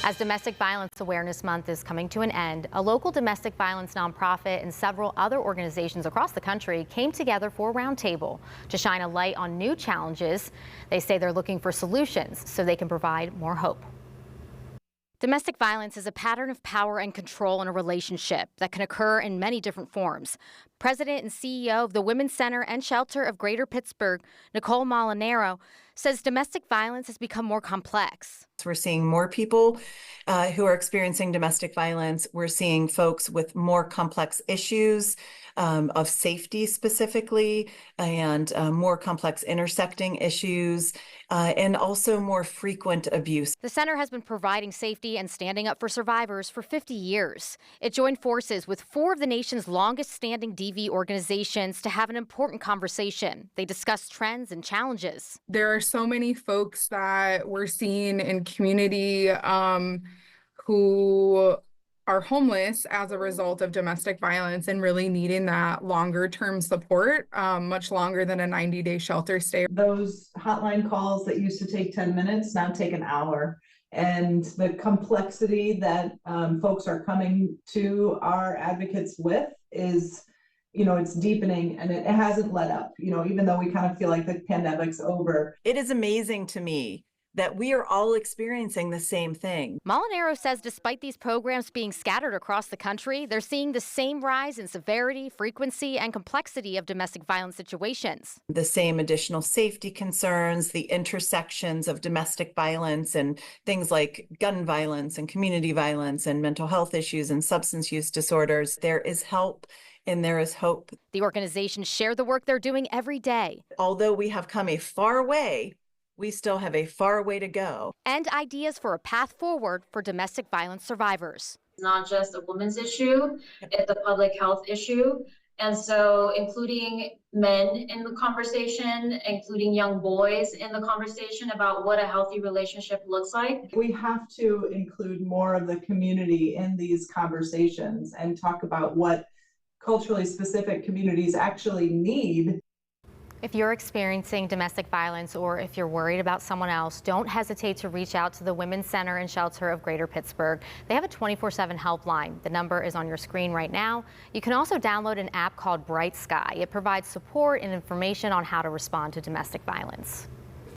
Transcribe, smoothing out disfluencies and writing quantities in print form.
As Domestic Violence Awareness Month is coming to an end, a local domestic violence nonprofit and several other organizations across the country came together for a roundtable to shine a light on new challenges. They say they're looking for solutions so they can provide more hope. Domestic violence is a pattern of power and control in a relationship that can occur in many different forms. President and CEO of the Women's Center and Shelter of Greater Pittsburgh, Nicole Molinaro, says domestic violence has become more complex. We're seeing more people who are experiencing domestic violence. We're seeing folks with more complex issues of safety specifically, and more complex intersecting issues, and also more frequent abuse. The center has been providing safety and standing up for survivors for 50 years. It joined forces with 4 of the nation's longest standing DV organizations to have an important conversation. They discussed trends and challenges. There are so many folks that we're seeing in community who are homeless as a result of domestic violence and really needing that longer term support, much longer than a 90-day shelter stay. Those hotline calls that used to take 10 minutes now take an hour. And the complexity that folks are coming to our advocates with is, it's deepening, and it hasn't let up, even though we kind of feel like the pandemic's over. It is amazing to me that we are all experiencing the same thing. Molinaro says despite these programs being scattered across the country, they're seeing the same rise in severity, frequency, and complexity of domestic violence situations. The same additional safety concerns, the intersections of domestic violence and things like gun violence and community violence and mental health issues and substance use disorders. There is help and there is hope. The organizations share the work they're doing every day. Although we have come a far way, we still have a far way to go. And ideas for a path forward for domestic violence survivors. It's not just a women's issue, it's a public health issue. And so including men in the conversation, including young boys in the conversation about what a healthy relationship looks like. We have to include more of the community in these conversations and talk about what culturally specific communities actually need. If you're experiencing domestic violence or if you're worried about someone else, don't hesitate to reach out to the Women's Center and Shelter of Greater Pittsburgh. They have a 24/7 helpline. The number is on your screen right now. You can also download an app called Bright Sky. It provides support and information on how to respond to domestic violence.